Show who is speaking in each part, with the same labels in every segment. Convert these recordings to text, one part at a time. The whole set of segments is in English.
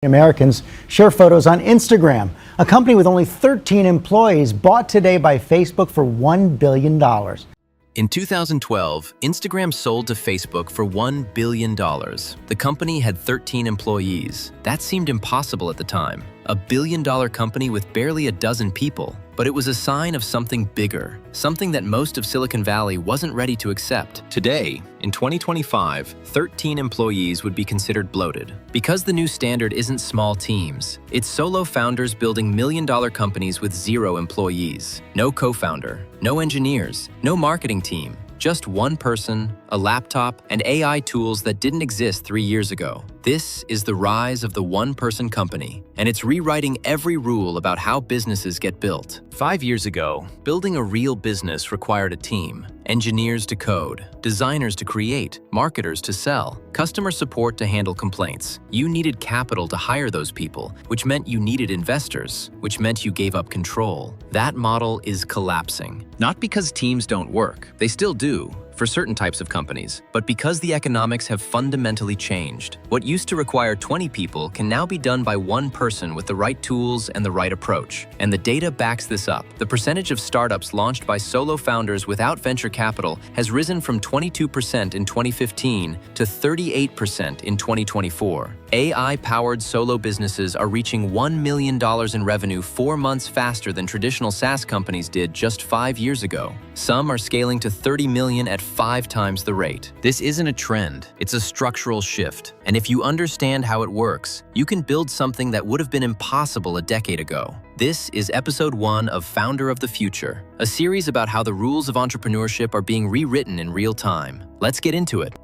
Speaker 1: Americans share photos on Instagram. A company with only 13 employees bought today by Facebook for $1 billion.
Speaker 2: In 2012, Instagram sold to Facebook for $1 billion. The company had 13 employees. That seemed impossible at the time. A billion-dollar company with barely a dozen people. But it was a sign of something bigger, something that most of Silicon Valley wasn't ready to accept. Today, in 2025, 13 employees would be considered bloated. Because the new standard isn't small teams, it's solo founders building million-dollar companies with 0 employees. No co-founder, no engineers, no marketing team. Just one person, a laptop, and AI tools that didn't exist 3 years ago. This is the rise of the one-person company, and it's rewriting every rule about how businesses get built. 5 years ago, building a real business required a team. Engineers to code, designers to create, marketers to sell, customer support to handle complaints. You needed capital to hire those people, which meant you needed investors, which meant you gave up control. That model is collapsing. Not because teams don't work, they still do, for certain types of companies, but because the economics have fundamentally changed. What used to require 20 people can now be done by one person with the right tools and the right approach. And the data backs this up. The percentage of startups launched by solo founders without venture capital has risen from 22% in 2015 to 38% in 2024. AI-powered solo businesses are reaching $1 million in revenue 4 months faster than traditional SaaS companies did just 5 years ago. Some are scaling to 30 million at 5 times the rate. This isn't a trend, it's a structural shift. And if you understand how it works, you can build something that would have been impossible a decade ago. This is episode 1 of Founder of the Future, a series about how the rules of entrepreneurship are being rewritten in real time. Let's get into it.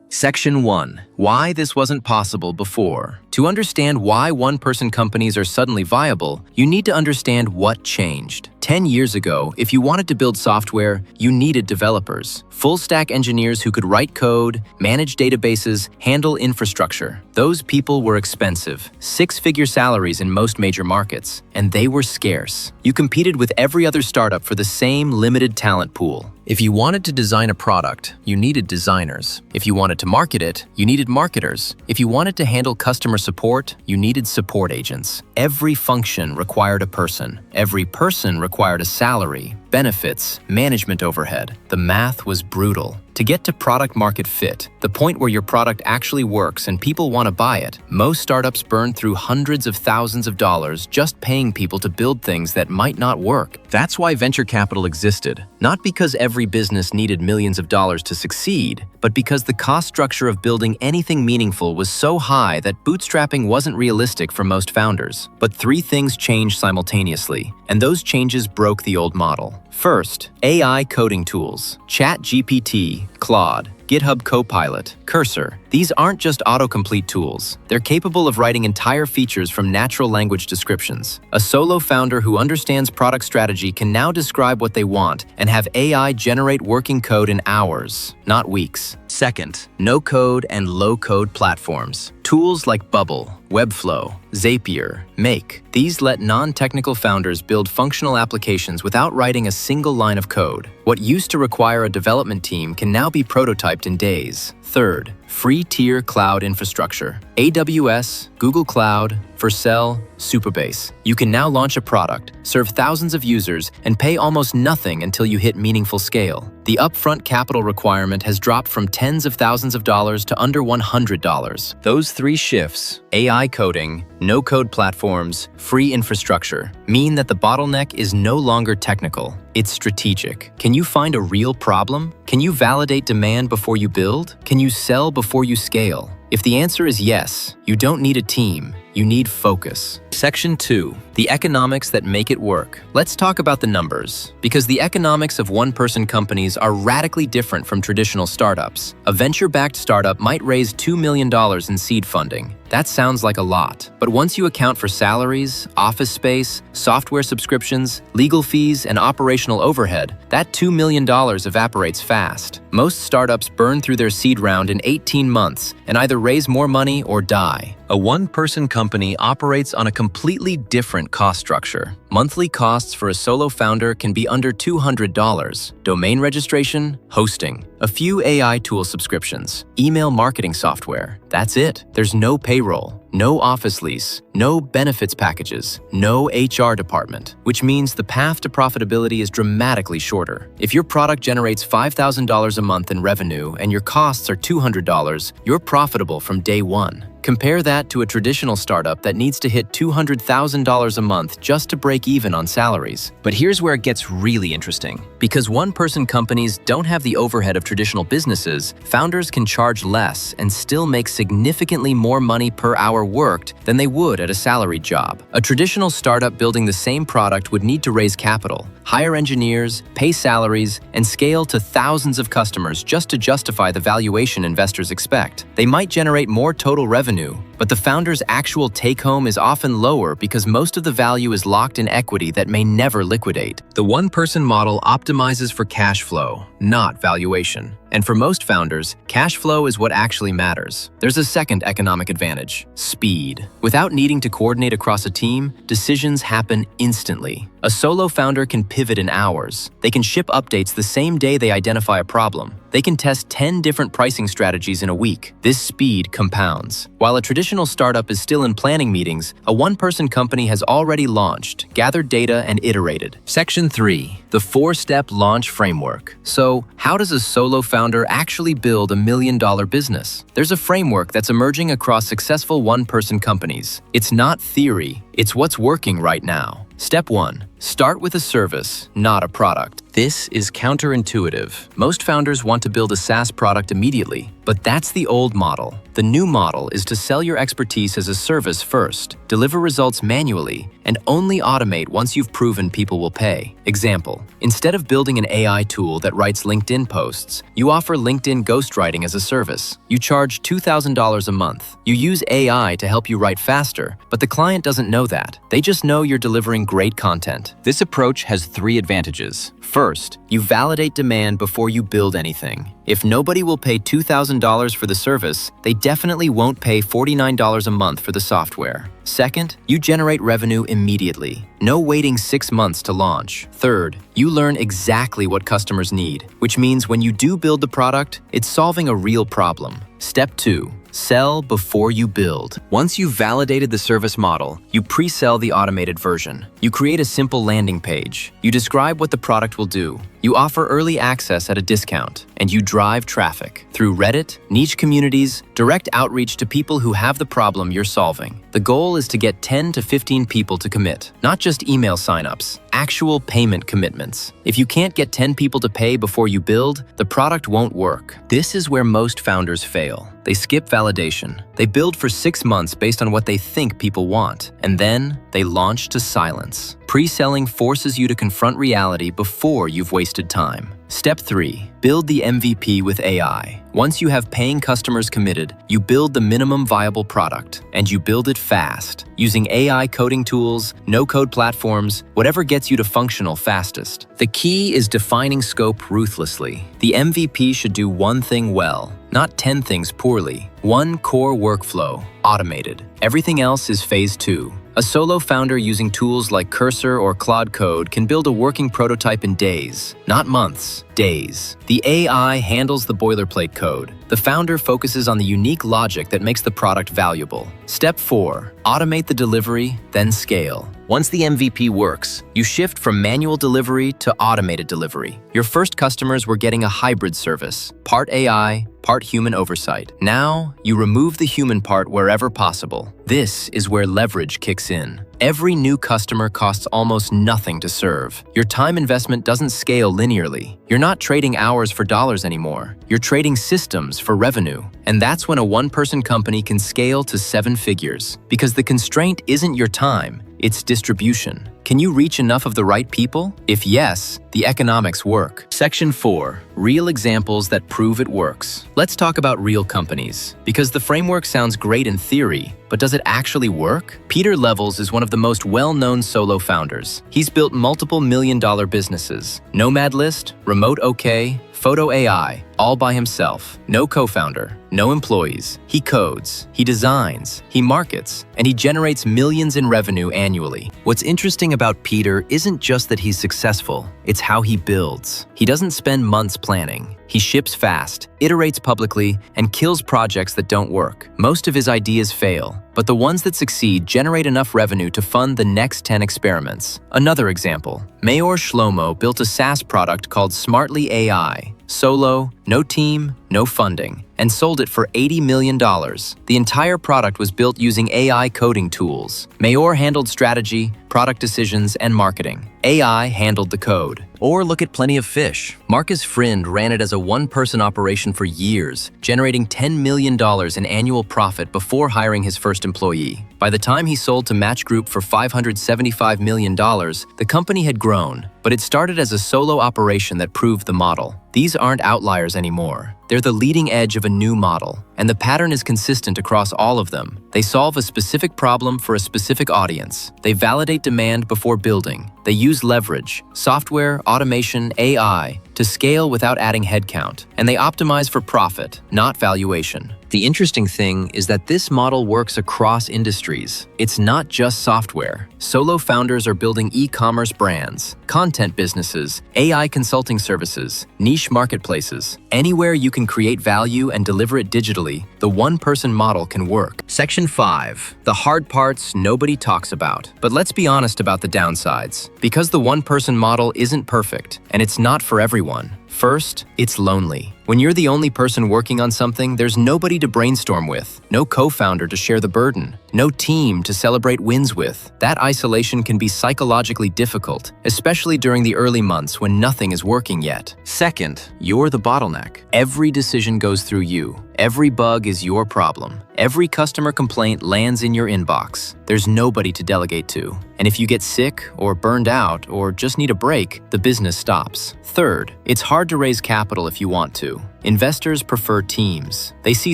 Speaker 2: Section 1. Why this wasn't possible before. To understand why one-person companies are suddenly viable, you need to understand what changed. 10 years ago, if you wanted to build software, you needed developers. Full-stack engineers who could write code, manage databases, handle infrastructure. Those people were expensive, 6-figure salaries in most major markets, and they were scarce. You competed with every other startup for the same limited talent pool. If you wanted to design a product, you needed designers. If you wanted to market it, you needed marketers. If you wanted to handle customer support, you needed support agents. Every function required a person. Every person required a salary, benefits, management overhead. The math was brutal. To get to product market fit, the point where your product actually works and people want to buy it, most startups burn through hundreds of thousands of dollars just paying people to build things that might not work. That's why venture capital existed. Not because every business needed millions of dollars to succeed, but because the cost structure of building anything meaningful was so high that bootstrapping wasn't realistic for most founders. But 3 things changed simultaneously, and those changes broke the old model. First, AI coding tools. ChatGPT, Claude, GitHub Copilot, Cursor. These aren't just autocomplete tools. They're capable of writing entire features from natural language descriptions. A solo founder who understands product strategy can now describe what they want and have AI generate working code in hours, not weeks. Second, no-code and low-code platforms. Tools like Bubble, Webflow, Zapier, Make. These let non-technical founders build functional applications without writing a single line of code. What used to require a development team can now be prototyped in days. Third, free-tier cloud infrastructure. AWS, Google Cloud, Vercel, Supabase. You can now launch a product, serve thousands of users, and pay almost nothing until you hit meaningful scale. The upfront capital requirement has dropped from tens of thousands of dollars to under $100. Those 3 shifts, AI coding, no-code platforms, free infrastructure, mean that the bottleneck is no longer technical. It's strategic. Can you find a real problem? Can you validate demand before you build? Can you sell before you scale? If the answer is yes, you don't need a team, you need focus. Section 2. The economics that make it work. Let's talk about the numbers, because the economics of one-person companies are radically different from traditional startups. A venture-backed startup might raise $2 million in seed funding. That sounds like a lot, but once you account for salaries, office space, software subscriptions, legal fees, and operational overhead, that $2 million evaporates fast. Most startups burn through their seed round in 18 months and either raise more money or die. A one-person company operates on a completely different cost structure. Monthly costs for a solo founder can be under $200. Domain registration, hosting, a few AI tool subscriptions, email marketing software. That's it. There's no payroll, no office lease, no benefits packages, no HR department, which means the path to profitability is dramatically shorter. If your product generates $5,000 a month in revenue and your costs are $200, you're profitable from day one. Compare that to a traditional startup that needs to hit $200,000 a month just to break even on salaries. But here's where it gets really interesting. Because one-person companies don't have the overhead of traditional businesses, founders can charge less and still make significantly more money per hour worked than they would at a salaried job. A traditional startup building the same product would need to raise capital, hire engineers, pay salaries, and scale to thousands of customers just to justify the valuation investors expect. They might generate more total revenue, but the founder's actual take-home is often lower because most of the value is locked in equity that may never liquidate. The one-person model optimizes for cash flow, not valuation. And for most founders, cash flow is what actually matters. There's a second economic advantage: speed. Without needing to coordinate across a team, decisions happen instantly. A solo founder can pivot in hours. They can ship updates the same day they identify a problem. They can test 10 different pricing strategies in a week. This speed compounds. While a traditional startup is still in planning meetings, a one-person company has already launched, gathered data, and iterated. Section 3. The 4-step launch framework. So, how does a solo founder actually build $1 million business? There's a framework that's emerging across successful one-person companies. It's not theory, it's what's working right now. Step 1. Start with a service, not a product. This is counterintuitive. Most founders want to build a SaaS product immediately, but that's the old model. The new model is to sell your expertise as a service first, deliver results manually, and only automate once you've proven people will pay. Example: instead of building an AI tool that writes LinkedIn posts, you offer LinkedIn ghostwriting as a service. You charge $2,000 a month. You use AI to help you write faster, but the client doesn't know that. They just know you're delivering great content. This approach has 3 advantages. First, you validate demand before you build anything. If nobody will pay $2,000 for the service, they definitely won't pay $49 a month for the software. Second, you generate revenue immediately. No waiting 6 months to launch. Third, you learn exactly what customers need, which means when you do build the product, it's solving a real problem. Step 2. Sell before you build. Once you've validated the service model, you pre-sell the automated version. You create a simple landing page. You describe what the product will do. You offer early access at a discount, and you drive traffic through Reddit, niche communities, direct outreach to people who have the problem you're solving. The goal is to get 10 to 15 people to commit, not just email signups, actual payment commitments. If you can't get 10 people to pay before you build, the product won't work. This is where most founders fail. They skip validation. They build for 6 months based on what they think people want, and then they launch to silence. Pre-selling forces you to confront reality before you've wasted time. Step 3. Build the MVP with AI. Once you have paying customers committed, you build the minimum viable product, and you build it fast, using AI coding tools, no-code platforms, whatever gets you to functional fastest. The key is defining scope ruthlessly. The MVP should do one thing well, not 10 things poorly. One core workflow, automated. Everything else is phase 2. A solo founder using tools like Cursor or Claude Code can build a working prototype in days, not months, days. The AI handles the boilerplate code. The founder focuses on the unique logic that makes the product valuable. Step 4. Automate the delivery, then scale. Once the MVP works, you shift from manual delivery to automated delivery. Your first customers were getting a hybrid service, part AI, part human oversight. Now, you remove the human part wherever possible. This is where leverage kicks in. Every new customer costs almost nothing to serve. Your time investment doesn't scale linearly. You're not trading hours for dollars anymore. You're trading systems for revenue. And that's when a one-person company can scale to 7 figures. Because the constraint isn't your time, it's distribution. Can you reach enough of the right people? If yes, the economics work. Section 4. Real examples that prove it works. Let's talk about real companies. Because the framework sounds great in theory, but does it actually work? Pieter Levels is one of the most well-known solo founders. He's built multiple million-dollar businesses. Nomad List, Remote OK, Photo AI, all by himself. No co-founder, no employees. He codes, he designs, he markets, and he generates millions in revenue annually. What's interesting about Pieter isn't just that he's successful, it's how he builds. He doesn't spend months planning. He ships fast, iterates publicly, and kills projects that don't work. Most of his ideas fail, but the ones that succeed generate enough revenue to fund the next 10 experiments. Another example, Maor Shlomo built a SaaS product called Smartly AI. Solo, no team, no funding, and sold it for $80 million. The entire product was built using AI coding tools. Maor handled strategy, product decisions, and marketing. AI handled the code. Or look at Plenty of Fish. Markus Frind ran it as a one-person operation for years, generating $10 million in annual profit before hiring his first employee. By the time he sold to Match Group for $575 million, the company had grown, but it started as a solo operation that proved the model. These aren't outliers anymore. They're the leading edge of a new model, and the pattern is consistent across all of them. They solve a specific problem for a specific audience. They validate demand before building. They use leverage, software, automation, AI, to scale without adding headcount. And they optimize for profit, not valuation. The interesting thing is that this model works across industries. It's not just software. Solo founders are building e-commerce brands, content businesses, AI consulting services, niche marketplaces. Anywhere you can create value and deliver it digitally, the one-person model can work. Section 5. The hard parts nobody talks about. But let's be honest about the downsides. Because the one-person model isn't perfect, and it's not for everyone. First, it's lonely. When you're the only person working on something, there's nobody to brainstorm with, no co-founder to share the burden, no team to celebrate wins with. That isolation can be psychologically difficult, especially during the early months when nothing is working yet. Second, you're the bottleneck. Every decision goes through you. Every bug is your problem. Every customer complaint lands in your inbox. There's nobody to delegate to. And if you get sick or burned out or just need a break, the business stops. Third, it's hard to raise capital if you want to. Investors prefer teams. They see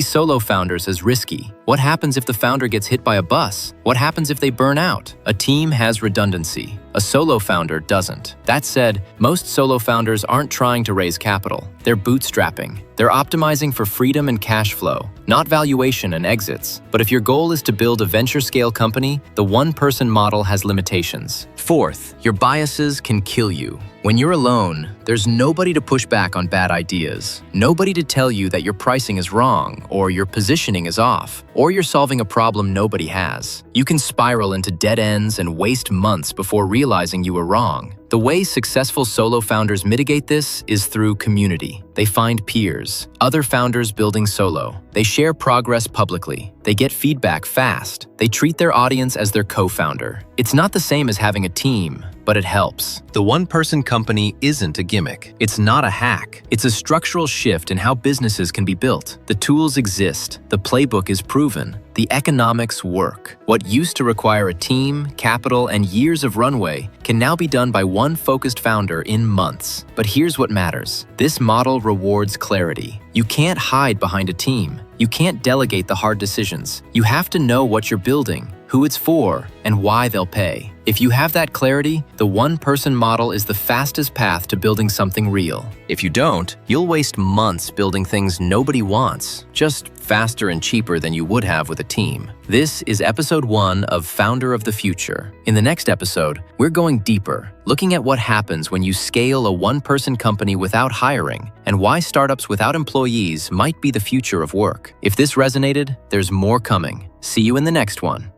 Speaker 2: solo founders as risky. What happens if the founder gets hit by a bus? What happens if they burn out? A team has redundancy. A solo founder doesn't. That said, most solo founders aren't trying to raise capital. They're bootstrapping. They're optimizing for freedom and cash flow, not valuation and exits. But if your goal is to build a venture-scale company, the one-person model has limitations. Fourth, your biases can kill you. When you're alone, there's nobody to push back on bad ideas, nobody to tell you that your pricing is wrong, or your positioning is off, or you're solving a problem nobody has. You can spiral into dead ends and waste months before realizing you were wrong. The way successful solo founders mitigate this is through community. They find peers, other founders building solo. They share progress publicly. They get feedback fast. They treat their audience as their co-founder. It's not the same as having a team, but it helps. The one-person company isn't a gimmick. It's not a hack. It's a structural shift in how businesses can be built. The tools exist. The playbook is proven. The economics work. What used to require a team, capital, and years of runway can now be done by one focused founder in months. But here's what matters. This model rewards clarity. You can't hide behind a team. You can't delegate the hard decisions. You have to know what you're building, who it's for, and why they'll pay. If you have that clarity, the one-person model is the fastest path to building something real. If you don't, you'll waste months building things nobody wants, just faster and cheaper than you would have with a team. This is episode 1 of Founder of the Future. In the next episode, we're going deeper, looking at what happens when you scale a one-person company without hiring, and why startups without employees might be the future of work. If this resonated, there's more coming. See you in the next one.